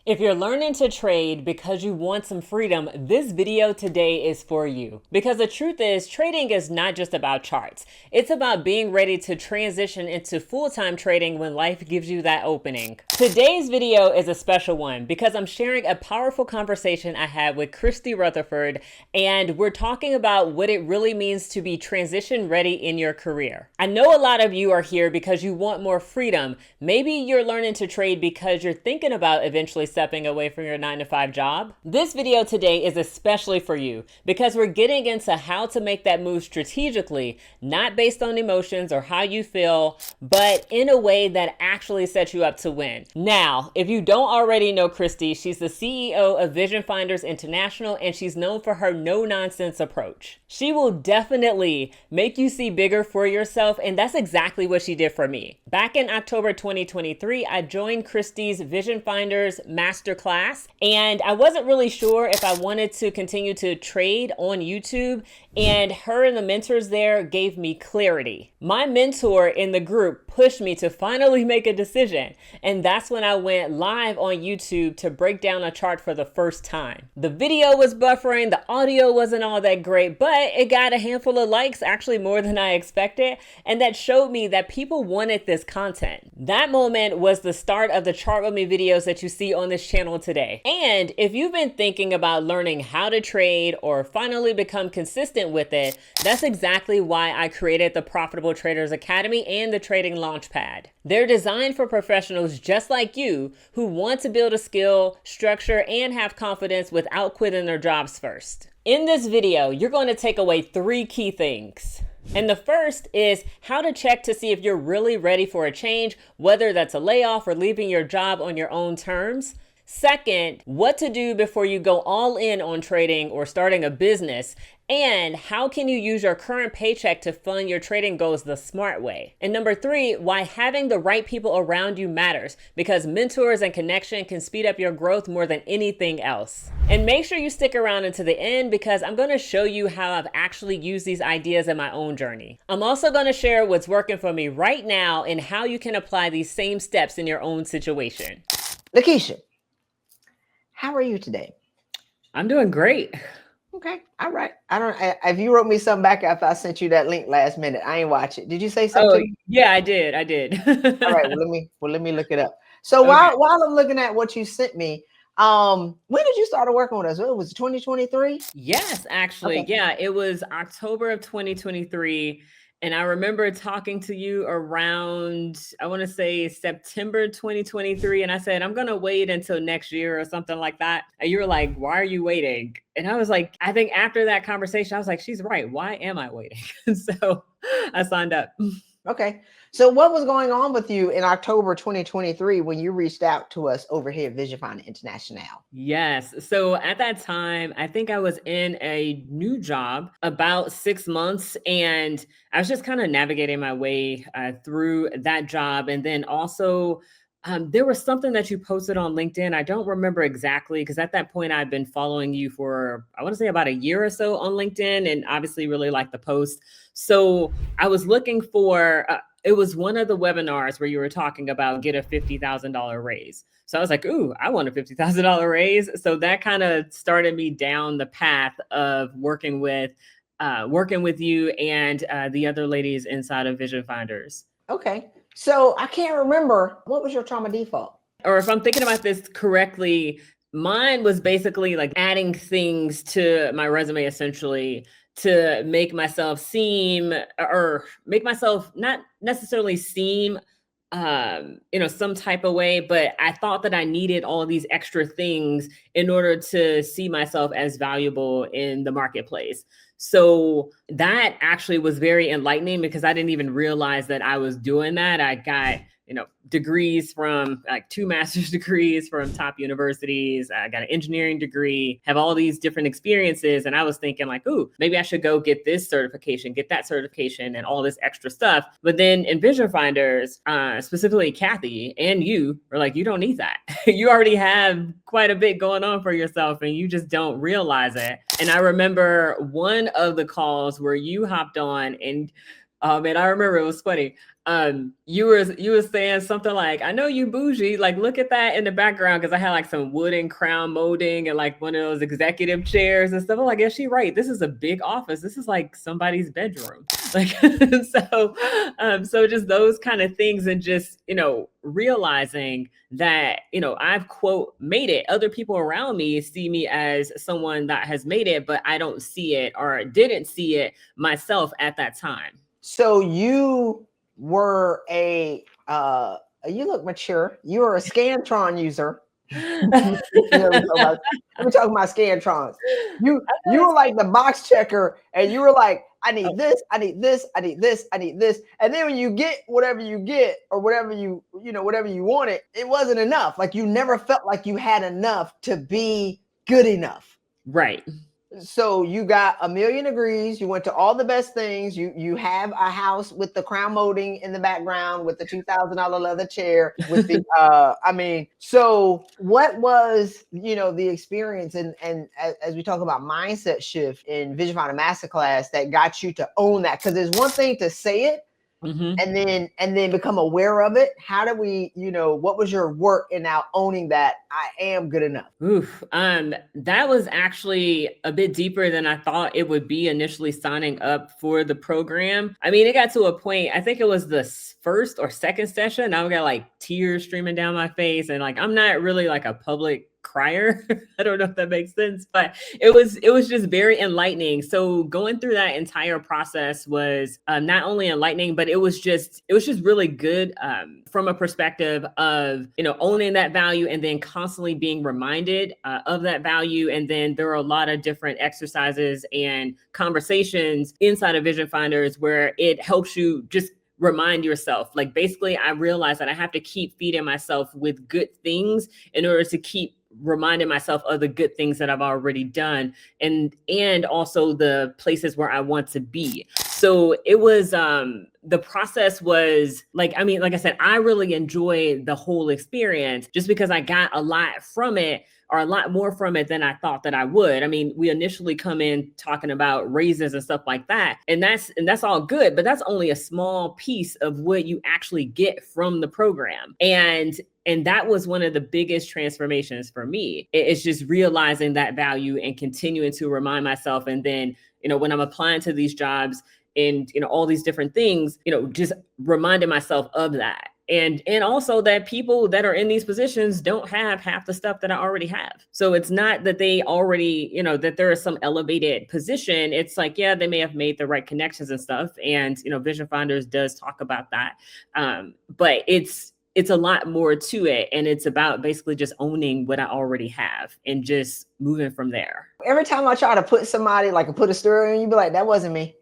If you're learning to trade because you want some freedom, this video today is for you. Because the truth is, trading is not just about charts. It's about being ready to transition into full-time trading when life gives you that opening. Today's video is a special one because I'm sharing a powerful conversation I had with Christy Rutherford, and we're talking about what it really means to be transition ready in your career. I know a lot of you are here because you want more freedom. Maybe you're learning to trade because you're thinking about eventually stepping away from your 9-to-5 job. This video today is especially for you because we're getting into how to make that move strategically, not based on emotions or how you feel, but in a way that actually sets you up to win. Now, if you don't already know Christy, she's the CEO of Vision Finders International, and she's known for her no-nonsense approach. She will definitely make you see bigger for yourself, and that's exactly what she did for me. Back in October 2023, I joined Christy's Vision Finders Masterclass, and I wasn't really sure if I wanted to continue to trade on YouTube, and her and the mentors there gave me clarity. My mentor in the group pushed me to finally make a decision, and that's when I went live on YouTube to break down a chart for the first time. The video was buffering, the audio wasn't all that great, but it got a handful of likes, actually more than I expected, and that showed me that people wanted this content. That moment was the start of the Chart With Me videos that you see on this channel today. And if you've been thinking about learning how to trade or finally become consistent with it, that's exactly why I created the Profitable Traders Academy and the Trading Launchpad. They're designed for professionals just like you who want to build a skill, structure, and have confidence without quitting their jobs first. In this video, you're going to take away 3 key things. And the first is how to check to see if you're really ready for a change, whether that's a layoff or leaving your job on your own terms. Second, what to do before you go all in on trading or starting a business, and how can you use your current paycheck to fund your trading goals the smart way. And number 3, why having the right people around you matters, because mentors and connection can speed up your growth more than anything else. And make sure you stick around until the end because I'm going to show you how I've actually used these ideas in my own journey. I'm also going to share what's working for me right now and how you can apply these same steps in your own situation. LaKiesha, how are you today? I'm doing great. Okay. All right. If you wrote me something back after I sent you that link last minute, I ain't watch it. Did you say something? Oh, yeah, I did. All right. Well, let me look it up. So Okay. while I'm looking at what you sent me, when did you start working with us? It was 2023? Yes, actually. Okay. Yeah, it was October of 2023. And I remember talking to you around, I want to say September 2023. And I said, I'm going to wait until next year or something like that. And you were like, why are you waiting? And I was like, I think after that conversation, I was like, she's right. Why am I waiting? So I signed up. Okay. So what was going on with you in October 2023 when you reached out to us over here at Vision Finder International? Yes. So at that time, I think I was in a new job about 6 months, and I was just kind of navigating my way through that job. And then also, there was something that you posted on LinkedIn. I don't remember exactly because at that point I've been following you for, I want to say about a year or so on LinkedIn, and obviously really like the post. So I was looking for, it was one of the webinars where you were talking about get a $50,000 raise. So I was like, ooh, I want a $50,000 raise. So that kind of started me down the path of working with you and the other ladies inside of Vision Finders. Okay. So I can't remember, what was your trauma default? Or if I'm thinking about this correctly, mine was basically like adding things to my resume essentially to make myself seem, or make myself not necessarily seem some type of way, but I thought that I needed all of these extra things in order to see myself as valuable in the marketplace. So that actually was very enlightening because I didn't even realize that I was doing that. I got, degrees from like 2 master's degrees from top universities. I got an engineering degree, have all these different experiences. And I was thinking like, ooh, maybe I should go get this certification, get that certification and all this extra stuff. But then in Vision Finders, specifically Kathy and you were like, you don't need that. You already have quite a bit going on for yourself and you just don't realize it. And I remember one of the calls where you hopped on and I remember it was funny. You were saying something like, I know you bougie, like look at that in the background, because I had like some wooden crown molding and like one of those executive chairs and stuff. I'm like, yeah, she right. This is a big office. This is like somebody's bedroom. Like so just those kind of things, and just, realizing that, I've quote made it. Other people around me see me as someone that has made it, but I don't see it or didn't see it myself at that time. So you were you look mature. You were a Scantron user. We're talking about Scantrons. You were like the box checker, and you were like, I need this, I need this, I need this, I need this. And then when you get whatever you get, or whatever whatever you wanted, it wasn't enough. Like you never felt like you had enough to be good enough. Right. So you got 1,000,000 degrees. You went to all the best things. You have a house with the crown molding in the background, with the $2,000 leather chair. With the so what was the experience, and as we talk about mindset shift in Vision Finder Masterclass, that got you to own that? Because there's one thing to say it. Mm-hmm. and then become aware of it. How do we, what was your work in now owning that I am good enough? Oof. That was actually a bit deeper than I thought it would be initially signing up for the program. I mean, it got to a point, I think it was the first or second session, I got like tears streaming down my face, and like, I'm not really like a public crier. I don't know if that makes sense, but it was just very enlightening. So going through that entire process was not only enlightening, but it was just really good from a perspective of, owning that value, and then constantly being reminded of that value. And then there are a lot of different exercises and conversations inside of Vision Finders where it helps you just remind yourself. Like basically, I realized that I have to keep feeding myself with good things in order to keep reminding myself of the good things that I've already done, and also the places where I want to be. So it was the process was like I said, I really enjoyed the whole experience, just because I got a lot from it, or a lot more from it than I thought that I would. I mean, we initially come in talking about raises and stuff like that, and that's all good, but that's only a small piece of what you actually get from the program. And that was one of the biggest transformations for me. It's just realizing that value and continuing to remind myself. And then, when I'm applying to these jobs and, all these different things, just reminding myself of that. And also that people that are in these positions don't have half the stuff that I already have. So it's not that they already, that there is some elevated position. It's like, yeah, they may have made the right connections and stuff. And, Vision Finders does talk about that. But it's a lot more to it. And it's about basically just owning what I already have and just moving from there. Every time I try to put somebody, like put a story in, you be like, that wasn't me.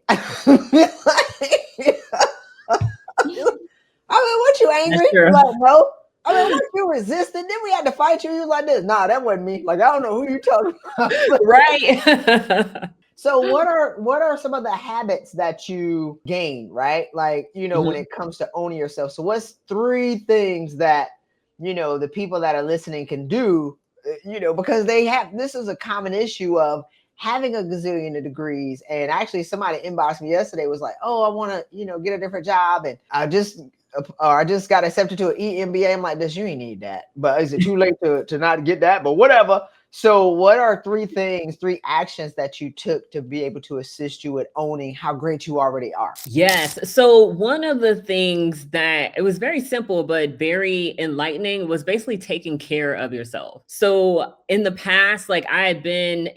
What, you angry? Like, no. What, you resisted? Then we had to fight you. You like this. Nah, that wasn't me. Like, I don't know who you talking about. Right. So what are some of the habits that you gain, right? Like, when it comes to owning yourself. So what's 3 things that, the people that are listening can do, because this is a common issue of having a gazillion of degrees. And actually somebody inboxed me yesterday, was like, oh, I want to, get a different job. And I just got accepted to an EMBA. I'm like, you ain't need that. But is it too late to not get that? But whatever. So what are 3 actions that you took to be able to assist you with owning how great you already are? Yes. So one of the things that it was very simple, but very enlightening, was basically taking care of yourself. So in the past, like I had been,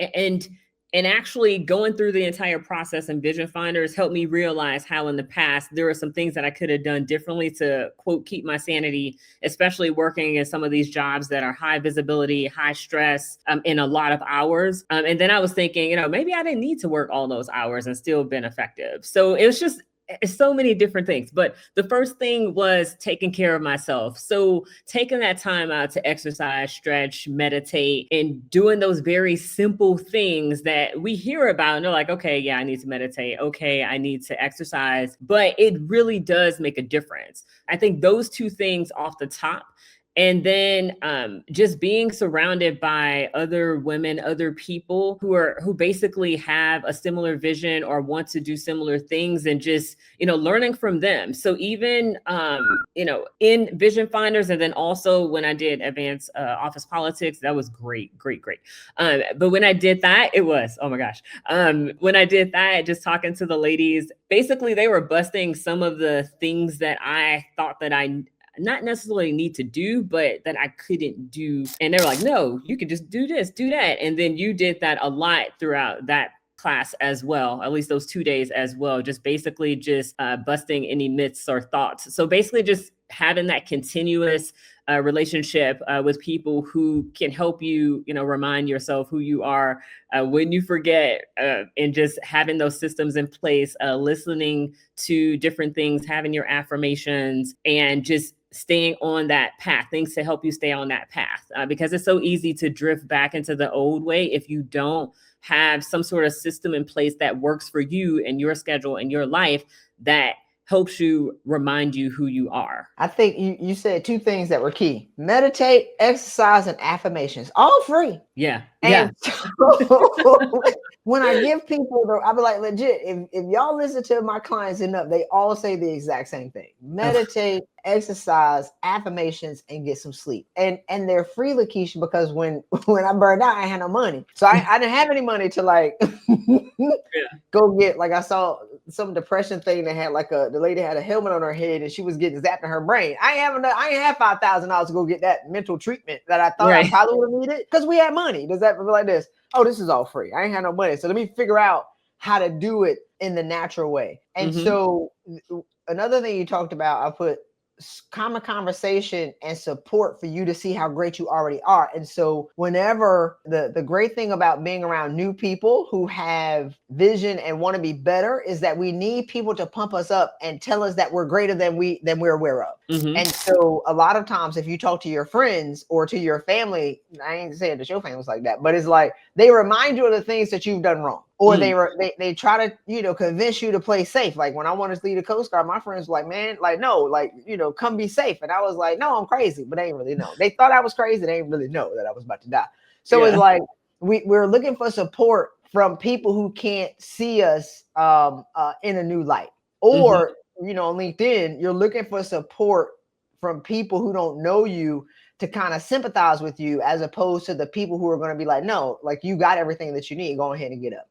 and actually going through the entire process in Vision Finders helped me realize how in the past there were some things that I could have done differently to, quote, keep my sanity, especially working in some of these jobs that are high visibility, high stress, in a lot of hours. And then I was thinking, maybe I didn't need to work all those hours and still been effective. So it was just so many different things. But the first thing was taking care of myself. So taking that time out to exercise, stretch, meditate, and doing those very simple things that we hear about. And they're like, okay, yeah, I need to meditate. Okay, I need to exercise. But it really does make a difference. I think those 2 things off the top And then just being surrounded by other women, other people who basically have a similar vision or want to do similar things, and just, learning from them. So even, in Vision Finders, and then also when I did advanced office politics, that was great, great, great. But when I did that, it was, oh my gosh. When I did that, just talking to the ladies, basically they were busting some of the things that I thought that I not necessarily need to do, but that I couldn't do. And they were like, no, you can just do this, do that. And then you did that a lot throughout that class as well, at least those 2 days as well, just basically just busting any myths or thoughts. So basically just having that continuous relationship with people who can help you, remind yourself who you are when you forget, and just having those systems in place, listening to different things, having your affirmations, and just staying on that path, things to help you stay on that path, because it's so easy to drift back into the old way if you don't have some sort of system in place that works for you and your schedule and your life, that helps you remind you who you are. I think you said two things that were key: meditate, exercise, and affirmations, all free. Yeah. And so, when I give people, I'll be like, legit, if y'all listen to my clients enough, they all say the exact same thing: meditate, exercise, affirmations, and get some sleep. And they're free, LaKiesha, because when I burned out, I had no money. So I didn't have any money to like go get, like, I saw some depression thing that had like the lady had a helmet on her head and she was getting zapped in her brain. I ain't have $5,000 to go get that mental treatment that I thought I probably would have needed, because we had money. Does that feel like this? Oh, this is all free. I ain't had no money. So let me figure out how to do it in the natural way. And so another thing you talked about, I put common conversation and support for you to see how great you already are. And so whenever the great thing about being around new people who have vision and want to be better is that we need people to pump us up and tell us that we're greater than we're aware of. And so a lot of times if you talk to your friends or to your family, I ain't saying that your family's like that, but it's like they remind you of the things that you've done wrong. Or they try to, convince you to play safe. Like when I wanted to lead the Coast Guard, my friends were like, man, like, no, like, come be safe. And I was like, no, I'm crazy, but they ain't really know. They thought I was crazy. They didn't really know that I was about to die. So it's like, we're looking for support from people who can't see us in a new light. Or, on LinkedIn, you're looking for support from people who don't know you to kind of sympathize with you, as opposed to the people who are going to be like, no, like, you got everything that you need. Go ahead and get up.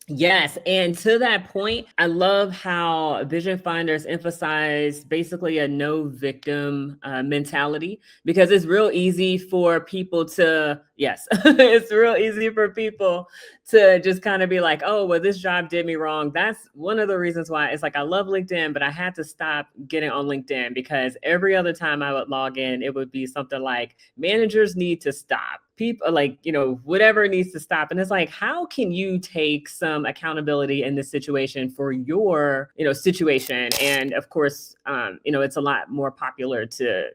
Yes. And to that point, I love how Vision Finders emphasize basically a no victim mentality, because it's real easy for people to, it's real easy for people to just kind of be like, oh, well, this job did me wrong. That's one of the reasons why it's like, I love LinkedIn, but I had to stop getting on LinkedIn, because every other time I would log in, it would be something like, managers need to stop. People like, whatever needs to stop. And it's like, how can you take some accountability in this situation for your, situation? And of course, it's a lot more popular to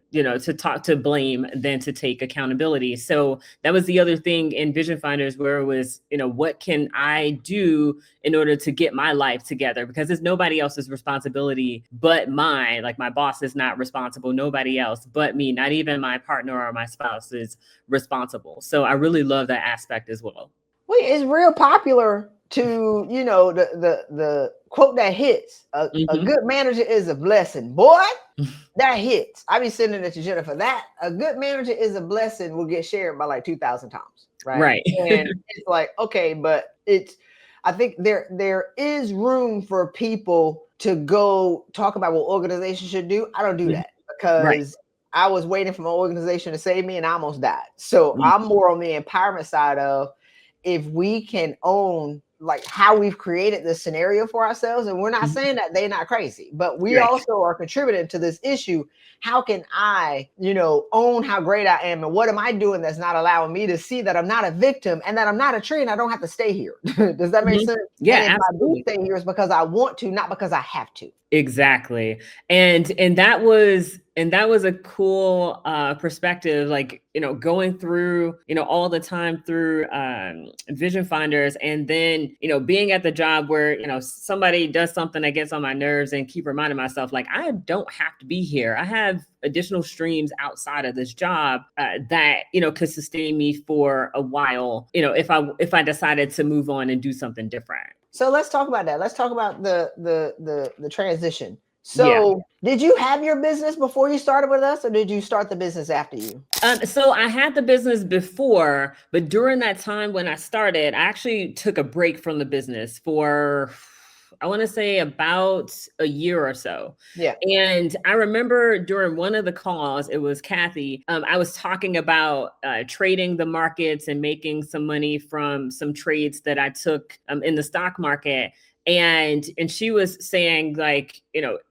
talk to blame than to take accountability. So that was the other thing in Vision Finders, where it was, what can I do in order to get my life together? Because it's nobody else's responsibility but mine. Like, my boss is not responsible. Nobody else but me. Not even my partner or my spouse is responsible. So I really love that aspect as well. Well, it's real popular to, the quote that hits, a good manager is a blessing. Boy, that hits. I be sending it to Jennifer. That a good manager is a blessing will get shared by like 2,000 times. Right. And it's like, okay, but I think there is room for people to go talk about what organizations should do. I don't do that, because I was waiting for my organization to save me and I almost died. So I'm more on the empowerment side of, if we can own like how we've created this scenario for ourselves, and we're not saying that they're not crazy, but we also are contributing to this issue. How can I, own how great I am, and what am I doing that's not allowing me to see that I'm not a victim and that I'm not a tree and I don't have to stay here? Does that make sense? Yeah, and if absolutely. I do stay here, it's because I want to, not because I have to. Exactly. And that was And that was a cool perspective, like, going through, all the time through Vision Finders, and then, being at the job where, somebody does something that gets on my nerves, and keep reminding myself, like, I don't have to be here. I have additional streams outside of this job that, could sustain me for a while, if I decided to move on and do something different. So let's talk about that. Let's talk about the transition. So did you have your business before you started with us, or did you start the business after you? So I had the business before, but during that time when I started, I actually took a break from the business for, I want to say, about a year or so. Yeah. And I remember during one of the calls, it was Kathy, I was talking about trading the markets and making some money from some trades that I took in the stock market. And she was saying, like,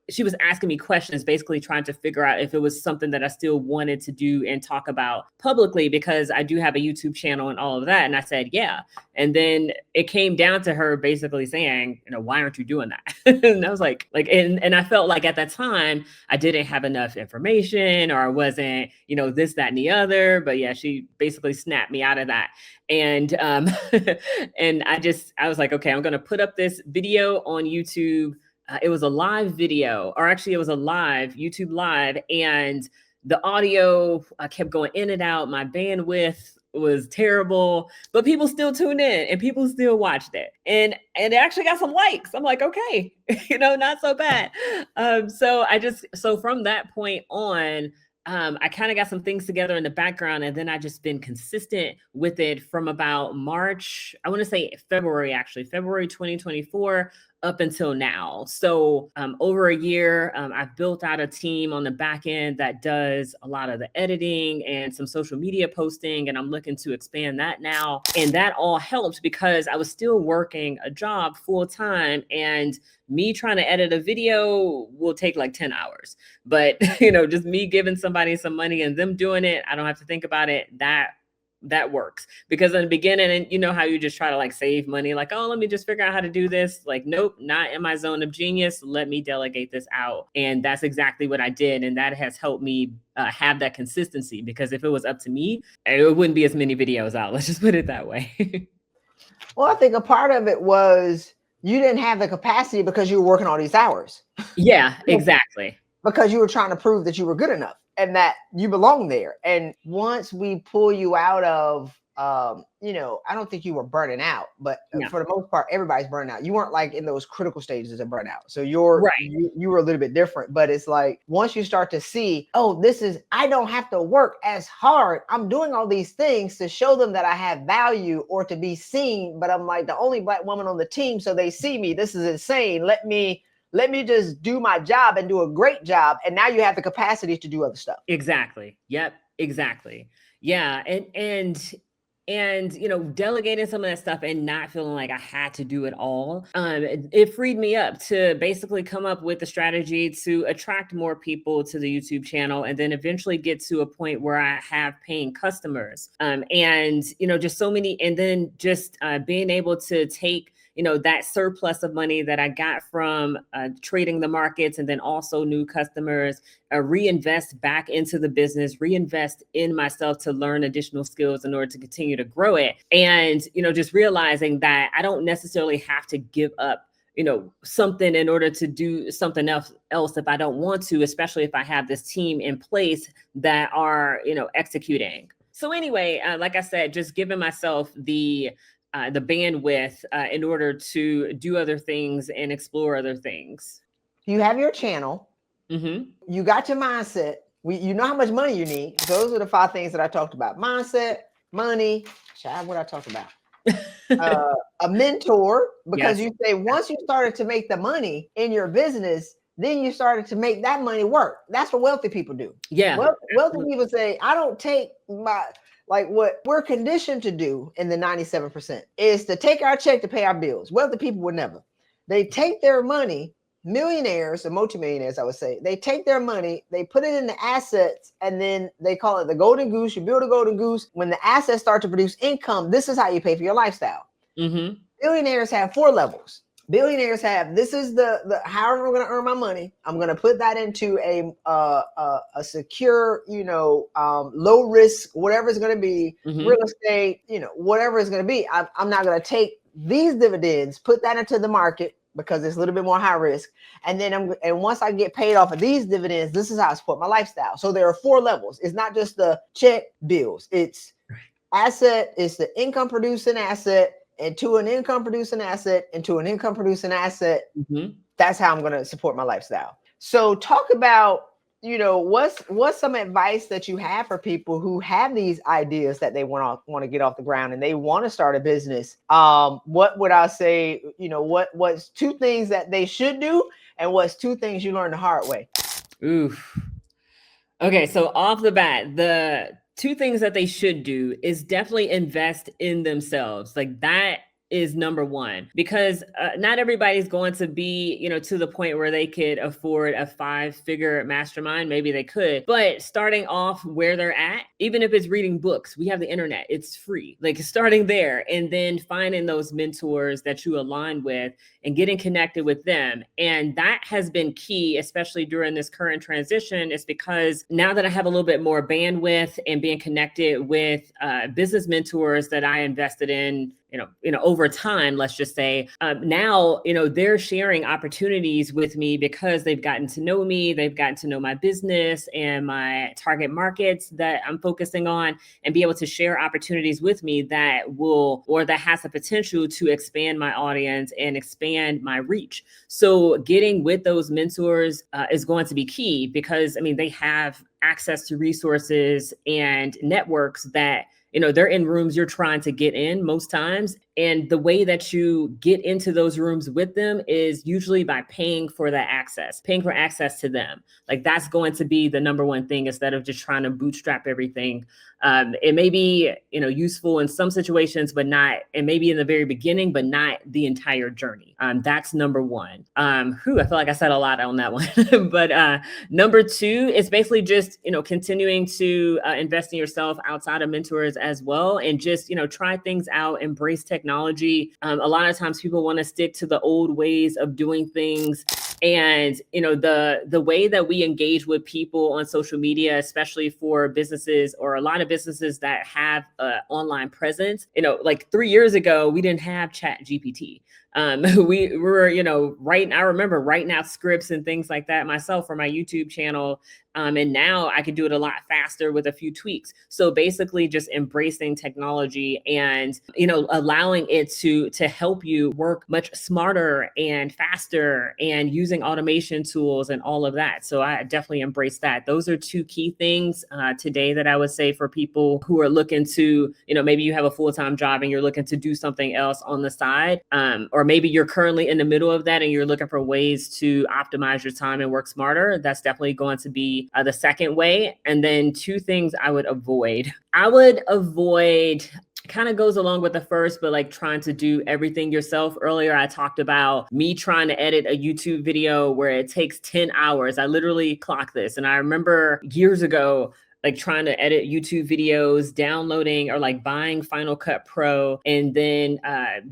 she was asking me questions, basically trying to figure out if it was something that I still wanted to do and talk about publicly, because I do have a YouTube channel and all of that. And I said, yeah. And then it came down to her basically saying, why aren't you doing that? And I was like, and I felt like at that time I didn't have enough information, or I wasn't, this, that, and the other. But yeah, she basically snapped me out of that. And and I was like, okay, I'm going to put up this video on YouTube. It was a live video, or actually it was a live YouTube live, and the audio kept going in and out. My bandwidth was terrible, but people still tuned in and people still watched it, and it actually got some likes. I'm like, okay, not so bad. So from that point on, I kind of got some things together in the background, and then I just been consistent with it from about March, I want to say February 2024, up until now. So over a year, I've built out a team on the back end that does a lot of the editing and some social media posting, and I'm looking to expand that now. And that all helped because I was still working a job full time, and me trying to edit a video will take like 10 hours. But, just me giving somebody some money and them doing it, I don't have to think about it. That works. Because in the beginning, and how you just try to like save money, like, oh, let me just figure out how to do this. Like, nope, not in my zone of genius. Let me delegate this out. And that's exactly what I did. And that has helped me have that consistency, because if it was up to me, it wouldn't be as many videos out. Let's just put it that way. Well, I think a part of it was you didn't have the capacity because you were working all these hours. Yeah, exactly. Because you were trying to prove that you were good enough and that you belong there. And once we pull you out of, I don't think you were burning out, but for the most part, everybody's burning out. You weren't like in those critical stages of burnout. So you were a little bit different, but it's like, once you start to see, oh, I don't have to work as hard. I'm doing all these things to show them that I have value or to be seen, but I'm like the only Black woman on the team. So they see me. This is insane. Let me just do my job and do a great job. And now you have the capacity to do other stuff. Exactly. Yep. Exactly. Yeah. And delegating some of that stuff and not feeling like I had to do it all, it freed me up to basically come up with a strategy to attract more people to the YouTube channel, and then eventually get to a point where I have paying customers, and just so many, and then just being able to take that surplus of money that I got from trading the markets, and then also new customers, reinvest back into the business, reinvest in myself to learn additional skills in order to continue to grow it. And, just realizing that I don't necessarily have to give up something in order to do something else if I don't want to, especially if I have this team in place that are, executing. So anyway, like I said, just giving myself the bandwidth in order to do other things and explore other things. You have your channel. Mm-hmm. You got your mindset. You know how much money you need. Those are the 5 things that I talked about: mindset, money. What I talked about. A mentor, because you say once you started to make the money in your business, then you started to make that money work. That's what wealthy people do. Yeah. Wealthy people say, I don't take like what we're conditioned to do in the 97% is to take our check to pay our bills. Wealthy people would never. They take their money, millionaires or multimillionaires, I would say, they take their money, they put it in the assets, and then they call it the golden goose. You build a golden goose. When the assets start to produce income, this is how you pay for your lifestyle. Mm-hmm. Billionaires have 4 levels. Billionaires have, this is the how am I going to earn my money? I'm going to put that into a secure, low risk, whatever it's going to be, real estate, whatever it's going to be. I'm not going to take these dividends, put that into the market because it's a little bit more high risk. And then once I get paid off of these dividends, this is how I support my lifestyle. So there are 4 levels. It's not just the check bills. It's asset, it's the income producing asset, into an income producing asset, into an income producing asset. That's how I'm going to support my lifestyle. So talk about, what's some advice that you have for people who have these ideas that they want to get off the ground and they want to start a business? What would I say, what's 2 things that they should do and what's 2 things you learned the hard way? Oof. Okay, so off the bat, the 2 things that they should do is definitely invest in themselves. Like that is number 1, because not everybody's going to be, to the point where they could afford a 5-figure mastermind. Maybe they could, but starting off where they're at, even if it's reading books, we have the internet, it's free. Like starting there and then finding those mentors that you align with and getting connected with them. And that has been key, especially during this current transition, is because now that I have a little bit more bandwidth and being connected with business mentors that I invested in, over time, let's just say, now, they're sharing opportunities with me because they've gotten to know me, they've gotten to know my business and my target markets that I'm focusing on, and be able to share opportunities with me that has the potential to expand my audience and expand my reach. So getting with those mentors is going to be key because, they have access to resources and networks that, they're in rooms you're trying to get in most times. And the way that you get into those rooms with them is usually by paying for access to them. Like that's going to be the number 1 thing instead of just trying to bootstrap everything. It may be, useful in some situations, but not, and maybe in the very beginning, but not the entire journey. That's number 1. I feel like I said a lot on that one, but number 2 is basically just, continuing to invest in yourself outside of mentors as well. And just, try things out, embrace technology. A lot of times people want to stick to the old ways of doing things. And, the way that we engage with people on social media, especially for businesses or a lot of businesses that have an online presence, like 3 years ago, we didn't have Chat GPT. We were, I remember writing out scripts and things like that myself for my YouTube channel. And now I can do it a lot faster with a few tweaks. So basically just embracing technology and, allowing it to help you work much smarter and faster and using automation tools and all of that. So I definitely embrace that. Those are 2 key things today that I would say for people who are looking to, maybe you have a full-time job and you're looking to do something else on the side, or maybe you're currently in the middle of that and you're looking for ways to optimize your time and work smarter. That's definitely going to be the second way. And then 2 things I would avoid. Kind of goes along with the first, but like trying to do everything yourself. Earlier, I talked about me trying to edit a YouTube video where it takes 10 hours. I literally clocked this. And I remember years ago, like trying to edit YouTube videos, downloading or like buying Final Cut Pro, and then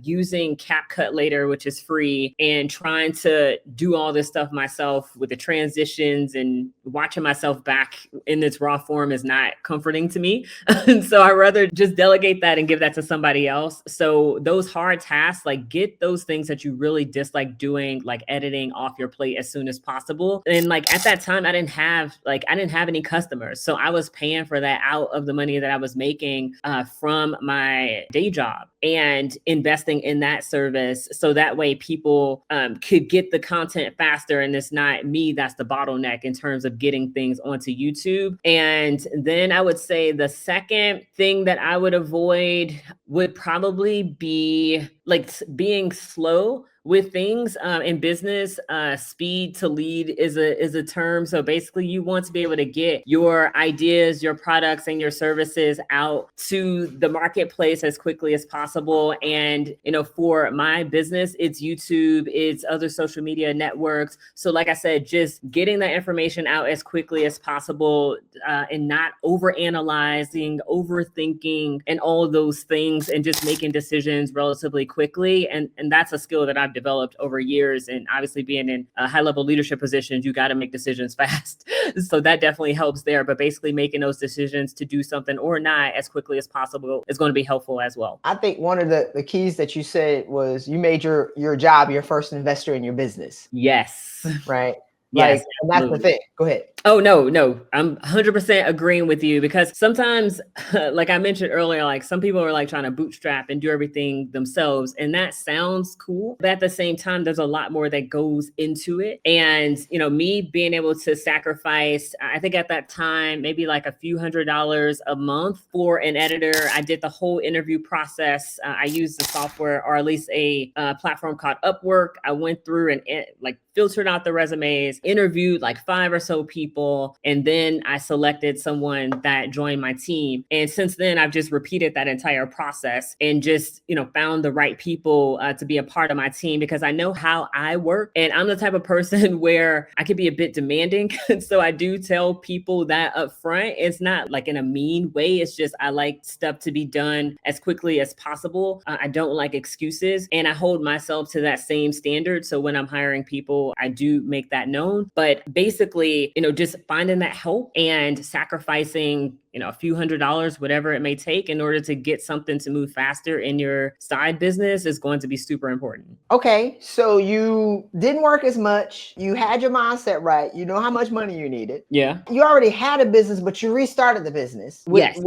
using CapCut Later, which is free, and trying to do all this stuff myself with the transitions, and watching myself back in its raw form is not comforting to me. And so I rather just delegate that and give that to somebody else. So those hard tasks, like get those things that you really dislike doing, like editing, off your plate as soon as possible. And like at that time, I didn't have any customers. So I was paying for that out of the money that I was making from my day job, and investing in that service. So that way people could get the content faster, and it's not me that's the bottleneck in terms of getting things onto YouTube. And then I would say the second thing that I would avoid would probably be like being slow with things in business. Speed to lead is a term. So basically you want to be able to get your ideas, your products, and your services out to the marketplace as quickly as possible. And, for my business, it's YouTube, it's other social media networks. So like I said, just getting that information out as quickly as possible, and not overanalyzing, overthinking, and all of those things, and just making decisions relatively quickly. And that's a skill that I've developed over years. And obviously being in high level leadership positions, you got to make decisions fast. So that definitely helps there. But basically making those decisions to do something or not as quickly as possible is going to be helpful as well. I think one of the keys that you said was you made your job your first investor in your business. Yes. Right. Yes, Like, and that's the thing. Go ahead. Oh, no, I'm 100% agreeing with you, because sometimes, like I mentioned earlier, like some people are like trying to bootstrap and do everything themselves. And that sounds cool. But at the same time, there's a lot more that goes into it. And, me being able to sacrifice, I think at that time, maybe like a few $100s a month for an editor. I did the whole interview process. I used the software, or at least a platform called Upwork. I went through and like filtered out the resumes, interviewed like 5 or so people, and then I selected someone that joined my team. And since then, I've just repeated that entire process and just, found the right people to be a part of my team, because I know how I work. And I'm the type of person where I could be a bit demanding. So I do tell people that up front. It's not like in a mean way. It's just I like stuff to be done as quickly as possible. I don't like excuses, and I hold myself to that same standard. So when I'm hiring people, I do make that known. But basically, just finding that help and sacrificing, a few $100s, whatever it may take, in order to get something to move faster in your side business is going to be super important. Okay. So you didn't work as much. You had your mindset right. You know how much money you needed. Yeah. You already had a business, but you restarted the business with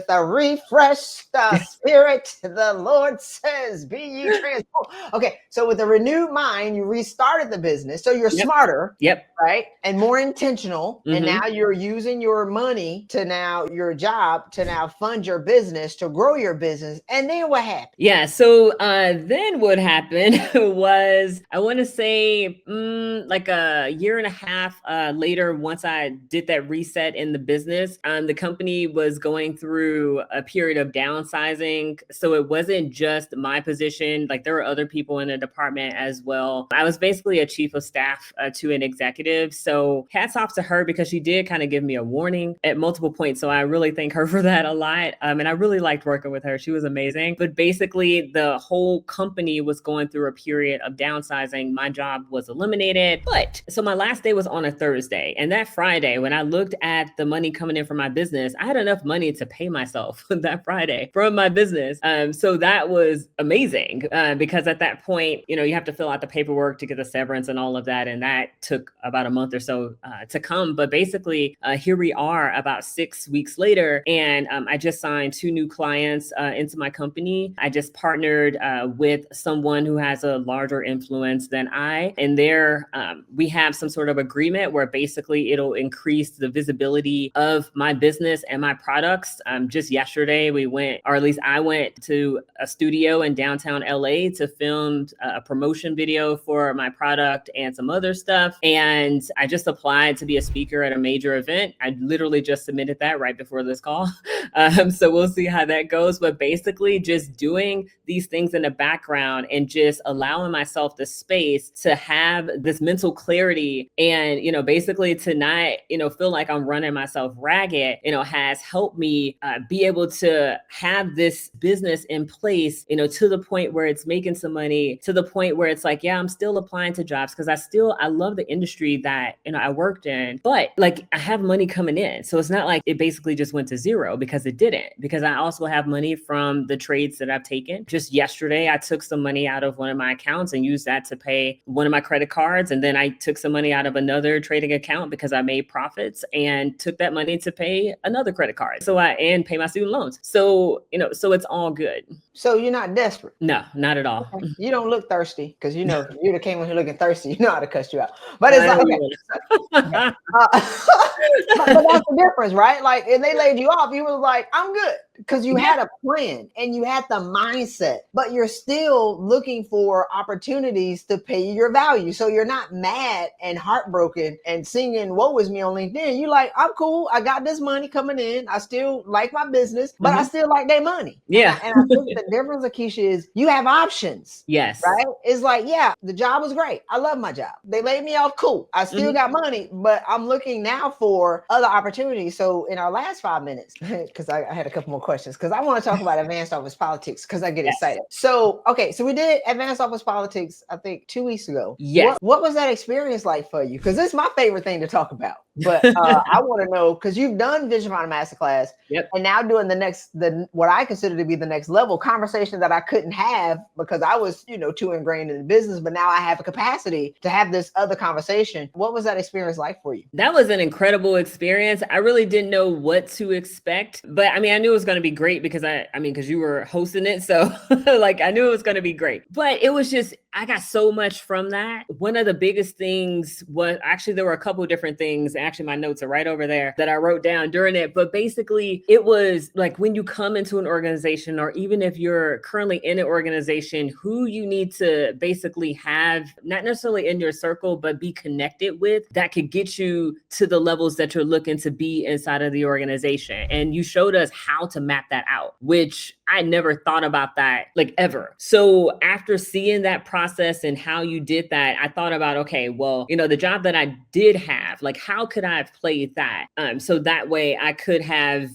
a refreshed spirit. The Lord says, be ye transformed. Okay. So with a renewed mind, you restarted the business. So you're smarter. Yep. Right. And more intentional. And now you're using your money to now your job to now fund your business, to grow your business. And then what happened? Yeah. So then what happened was, I want to say like a year and a half later, once I did that reset in the business, the company was going through a period of downsizing. So it wasn't just my position. Like there were other people in the department as well. I was basically a chief of staff to an executive. So hats off to her, because she did kind of give me a warning at multiple points. So I really thank her for that a lot. And I really liked working with her. She was amazing. But basically, the whole company was going through a period of downsizing. My job was eliminated. But so my last day was on a Thursday. And that Friday, when I looked at the money coming in from my business, I had enough money to pay myself that Friday from my business. So that was amazing, because at that point, you have to fill out the paperwork to get the severance and all of that. And that took about a month or so to come. But basically, here we are about 6 weeks later, and I just signed 2 new clients into my company. I just partnered with someone who has a larger influence than I, and we have some sort of agreement where basically it'll increase the visibility of my business and my products. Just yesterday, we went, or at least I went to a studio in downtown LA to film a promotion video for my product and some other stuff. And I just applied to be a speaker at a major event. I literally just submitted that right before this call. So we'll see how that goes. But basically just doing these things in the background and just allowing myself the space to have this mental clarity and, basically to not, feel like I'm running myself ragged, has helped me be able to have this business in place, to the point where it's making some money, to the point where it's like, yeah, I'm still applying to jobs because I love the industry that, I worked in, but like I have money coming in. So it's not like it basically just went to zero, because it didn't, because I also have money from the trades that I've taken. Just yesterday, I took some money out of one of my accounts and used that to pay one of my credit cards. And then I took some money out of another trading account because I made profits, and took that money to pay another credit card. And pay my student loans. So, so it's all good. So you're not desperate? No, not at all. Okay. You don't look thirsty, because if you'd have came in here looking thirsty, you know how to cuss you out. But it's like, okay. But that's the difference, right? Like, and they laid you off, you was like, I'm good, because you had a plan and you had the mindset, but you're still looking for opportunities to pay you your value. So you're not mad and heartbroken and singing "Woe is me" on LinkedIn. You like, I'm cool. I got this money coming in. I still like my business, but I still like their money. Yeah. And I think the difference, LaKiesha, is you have options. Yes. Right? It's like, yeah, the job was great. I love my job. They laid me off. Cool. I still got money, but I'm looking now for other opportunities. So in our last 5 minutes, because I had a couple more questions questions because I want to talk about advanced office politics because I get Yes. excited. So, okay, so we did advanced office politics, I think 2 weeks ago. Yes. What was that experience like for you? Because it's my favorite thing to talk about. But I want to know, because you've done Vision Finder Masterclass, Yep. and now doing what I consider to be the next level conversation that I couldn't have because I was, too ingrained in the business, but now I have a capacity to have this other conversation. What was that experience like for you? That was an incredible experience. I really didn't know what to expect, but I mean, I knew it was going to be great because because you were hosting it. So like, I knew it was going to be great, but it was just, I got so much from that. One of the biggest things was actually, there were a couple of different things. Actually, my notes are right over there that I wrote down during it. But basically, it was like when you come into an organization, or even if you're currently in an organization, who you need to basically have, not necessarily in your circle, but be connected with, that could get you to the levels that you're looking to be inside of the organization. And you showed us how to map that out, which I never thought about that like ever. So after seeing that process and how you did that, I thought about, okay, well, the job that I did have, like, how could I have played that? So that way I could have,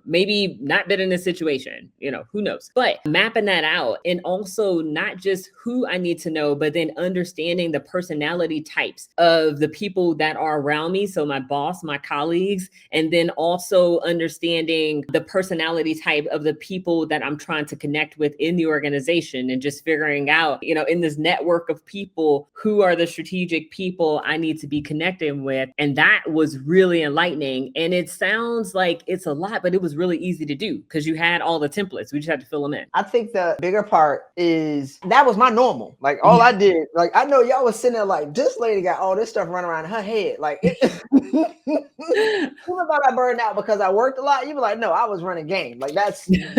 maybe not been in this situation, who knows, but mapping that out. And also not just who I need to know, but then understanding the personality types of the people that are around me. So my boss, my colleagues, and then also understanding the personality type of the people that I'm trying to connect with in the organization, and just figuring out, in this network of people, who are the strategic people I need to be connecting with. And that was really enlightening. And it sounds like it's a lot, but it was really easy to do because you had all the templates. We just had to fill them in. I think the bigger part is that was my normal. Like, all I did, like, I know y'all was sitting there like, this lady got all this stuff running around in her head. Like, people thought I burned out because I worked a lot. You were like, no, I was running game. Like, that's just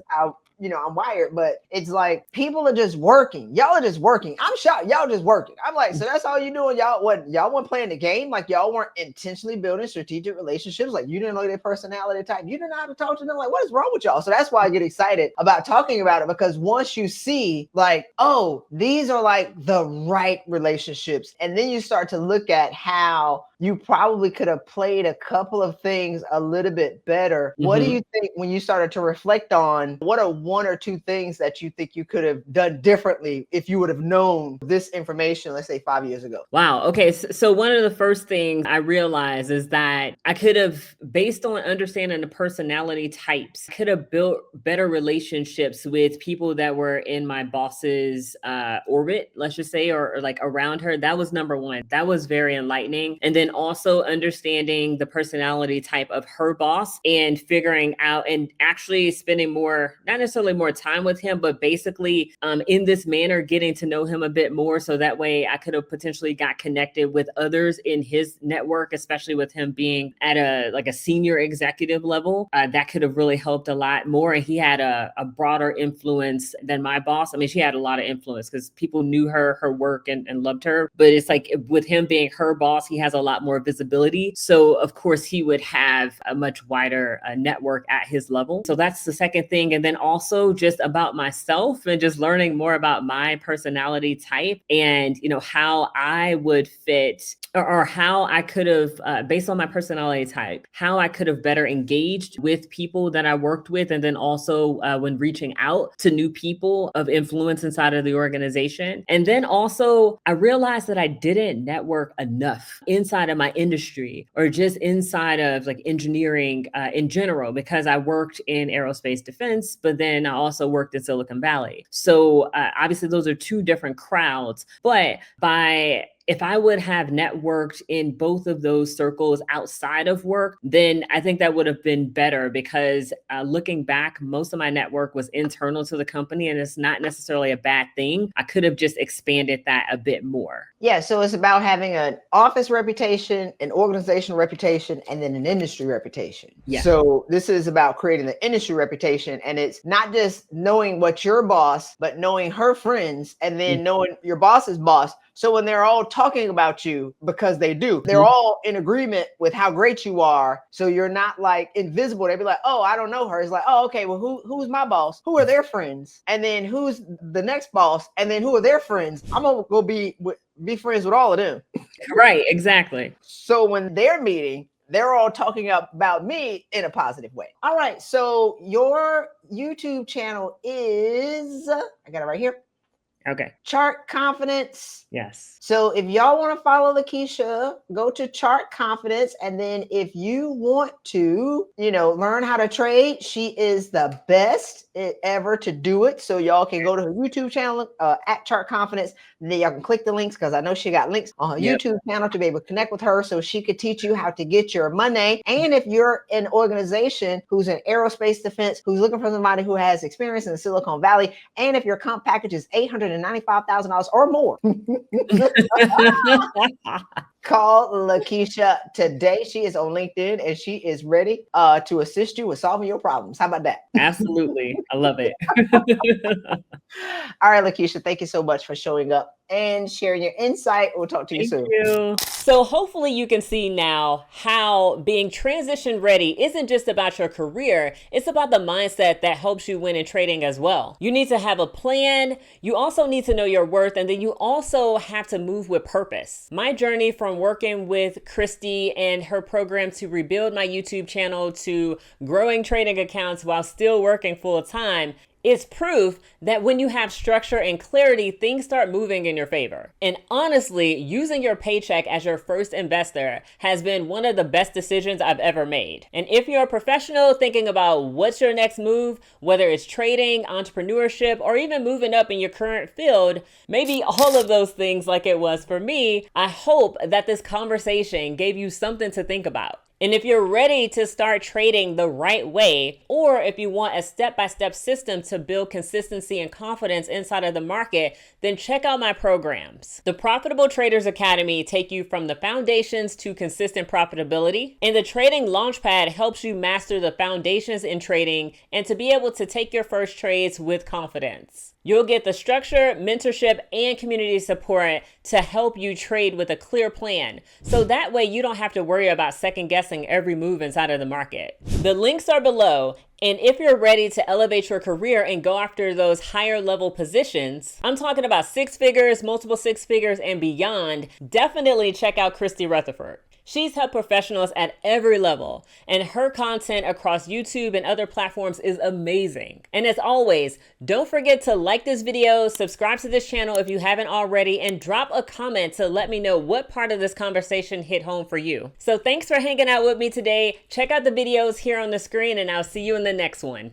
how, I'm wired. But it's like, people are just working. Y'all are just working. I'm shocked. Y'all just working. I'm like, so that's all you doing? Y'all weren't playing the game? Like, y'all weren't intentionally building strategic relationships? Like, you didn't know their personality type? You didn't know how to talk to them? Like, what is wrong with y'all? So that's why I get excited about talking about it, because once you see like, oh, these are like the right relationships, and then you start to look at how you probably could have played a couple of things a little bit better. What do you think, when you started to reflect on, what are one or two things that you think you could have done differently if you would have known this information, let's say 5 years ago? Wow. Okay. So one of the first things I realized is that I could have, based on understanding the personality types, could have built better relationships with people that were in my boss's orbit, let's just say, or like around her. That was number one. That was very enlightening. And then also understanding the personality type of her boss and figuring out and actually spending more, not necessarily more time with him, but basically in this manner, getting to know him a bit more. So that way I could have potentially got connected with others in his network, especially with him being at a senior executive level. That could have really helped a lot more. And he had a broader influence than my boss. I mean, she had a lot of influence because people knew her work and loved her. But it's like, with him being her boss, he has a lot more visibility. So of course he would have a much wider network at his level. So that's the second thing. And then also just about myself and just learning more about my personality type and, how I would fit or how I could have, based on my personality type, how I could have better engaged with people that I worked with. And then also when reaching out to new people of influence inside of the organization. And then also I realized that I didn't network enough inside of my industry or just inside of like engineering in general, because I worked in aerospace defense, but then I also worked in Silicon Valley. So obviously those are two different crowds, but if I would have networked in both of those circles outside of work, then I think that would have been better, because looking back, most of my network was internal to the company, and it's not necessarily a bad thing. I could have just expanded that a bit more. Yeah, so it's about having an office reputation, an organizational reputation, and then an industry reputation. Yeah. So this is about creating the industry reputation, and it's not just knowing what your boss, but knowing her friends, and then knowing your boss's boss. So when they're all talking about you, because they do, they're all in agreement with how great you are. So you're not like invisible. They'd be like, oh, I don't know her. It's like, oh, okay, well, who's my boss? Who are their friends? And then who's the next boss? And then who are their friends? I'm gonna go be friends with all of them. Right, exactly. So when they're meeting, they're all talking about me in a positive way. All right. So your YouTube channel is, I got it right here. Okay. Chart Confidence. Yes. So if y'all want to follow LaKiesha, go to Chart Confidence. And then if you want to, learn how to trade, she is the best ever to do it. So y'all can go to her YouTube channel at Chart Confidence. And then y'all can click the links because I know she got links on her YouTube channel to be able to connect with her so she could teach you how to get your money. And if you're an organization who's in aerospace defense, who's looking for somebody who has experience in the Silicon Valley, and if your comp package is $895,000 or more, call LaKiesha today. She is on LinkedIn and she is ready to assist you with solving your problems. How about that? Absolutely. I love it. All right, LaKiesha, thank you so much for showing up and sharing your insight. We'll talk to you soon. Thank you. So hopefully you can see now how being transition ready isn't just about your career. It's about the mindset that helps you win in trading as well. You need to have a plan. You also need to know your worth. And then you also have to move with purpose. My journey from working with Christy and her program to rebuild my YouTube channel to growing trading accounts while still working full time is proof that when you have structure and clarity, things start moving in your favor. And honestly, using your paycheck as your first investor has been one of the best decisions I've ever made. And if you're a professional thinking about what's your next move, whether it's trading, entrepreneurship, or even moving up in your current field, maybe all of those things like it was for me, I hope that this conversation gave you something to think about. And if you're ready to start trading the right way, or if you want a step-by-step system to build consistency and confidence inside of the market, then check out my programs. The Profitable Traders Academy take you from the foundations to consistent profitability, and the Trading Launchpad helps you master the foundations in trading and to be able to take your first trades with confidence. You'll get the structure, mentorship, and community support to help you trade with a clear plan. So that way you don't have to worry about second guessing every move inside of the market. The links are below. And if you're ready to elevate your career and go after those higher level positions, I'm talking about 6 figures, multiple 6 figures, and beyond, definitely check out Christy Rutherford. She's helped professionals at every level, and her content across YouTube and other platforms is amazing. And as always, don't forget to like this video, subscribe to this channel if you haven't already, and drop a comment to let me know what part of this conversation hit home for you. So thanks for hanging out with me today. Check out the videos here on the screen, and I'll see you in the next one.